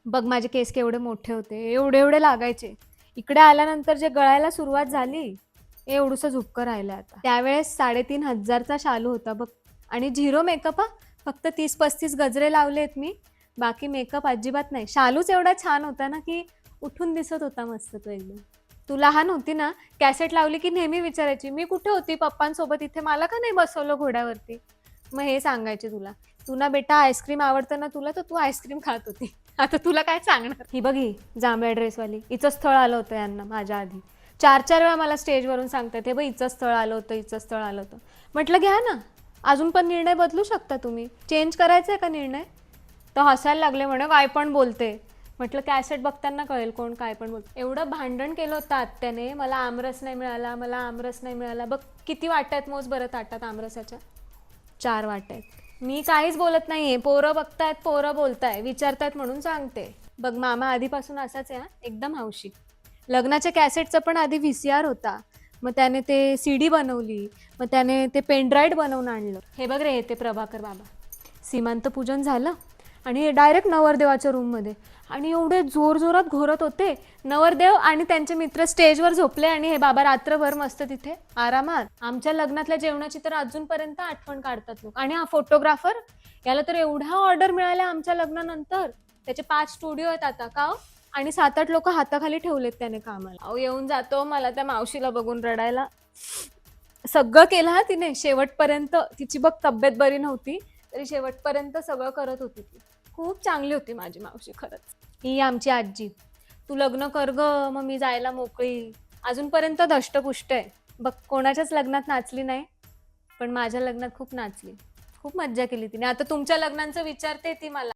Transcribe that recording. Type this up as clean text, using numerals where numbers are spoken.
बघ माझे केस केवढे मोठे होते, एवढे एवढे लागायचे. इकडे आल्यानंतर जे गळायला सुरुवात झाली, एवढूसं झुपकं राहिलं आता. त्यावेळेस 3,500चा शालू होता बघ. आणि झिरो मेकअप हा. फक्त 30-35 गजरे लावलेत मी. बाकी मेकअप अजिबात नाही. शालूच एवढा छान होता ना, की उठून दिसत होता मस्त तो एकदम. तू लहान होती ना, कॅसेट लावली की नेहमी विचारायची, "मी कुठे होती पप्पांसोबत इथे? मला का नाही बसवलं घोड्यावरती?" मग हे सांगायचे तुला. "तू ना बेटा आईस्क्रीम आवडतं ना तुला, तर तू आईस्क्रीम खात होती." आता तुला काय सांगणार. ही बघ ही जांभळ्या ड्रेसवाली, हिचं स्थळ आलं होतं यांना माझ्या आधी. 4-4 वेळा मला स्टेजवरून सांगतात, हे बघ हिचं स्थळ आलं होतं, हिचं स्थळ आलं होतं. म्हटलं घ्या ना, अजून पण निर्णय बदलू शकता तुम्ही. चेंज करायचा आहे का निर्णय? तर हसायला लागले, म्हणे काय पण बोलते. म्हटलं कॅसेट बघताना कळेल कोण काय पण बोलतं. एवढं भांडण केलं होतं आत्याने, मला आमरस नाही मिळाला, मला आमरस नाही मिळाला. बघ किती वाट्या आहेत मोज बरं ताटात आमरसाच्या. 4 वाट्या आहेत. मी काहीच बोलत नाहीये. पोरं बघतायत, पोरं बोलताय, विचारतायत म्हणून सांगते. बघ मामा आधीपासून असाच आहे, एकदम हौशी. लग्नाच्या कॅसेटचा पण आधी VCR होता. मग त्याने ते CD बनवली, मग त्याने ते पेनड्राईव्ह बनवून आणलं. हे बघ रे, ते प्रभाकर बाबा. सीमांत पूजन झालं आणि डायरेक्ट नवरदेवाच्या रूममध्ये. आणि एवढे जोरजोरात घोरत होते. नवरदेव आणि त्यांचे मित्र स्टेजवर झोपले आणि हे बाबा रात्रभर मस्त तिथे आरामात. आमच्या लग्नातल्या जेवणाची तर अजूनपर्यंत आठवण काढतात लोक. आणि हा फोटोग्राफर, याला तर एवढ्या ऑर्डर मिळाल्या आमच्या लग्नानंतर. त्याचे 5 स्टुडिओ आहेत आता का हो? आणि 7-8 लोक हाताखाली ठेवलेत त्याने कामाला. अहो येऊन जातो मला त्या मावशीला बघून रडायला. सगळं केलं हा तिने शेवटपर्यंत. तिची बघ तब्येत बरी नव्हती तरी शेवटपर्यंत सगळं करत होती ती. खूप चांगली होती माझी मावशी खरंच. ही आमची आजी. तू लग्न कर ग, मग मी जायला मोकळी. अजूनपर्यंत धष्टपुष्ट आहे. बघ कोणाच्याच लग्नात नाचली नाही, पण माझ्या लग्नात खूप नाचली. खूप मज्जा केली तिने. आता तुमच्या लग्नांचं विचारते ती मला.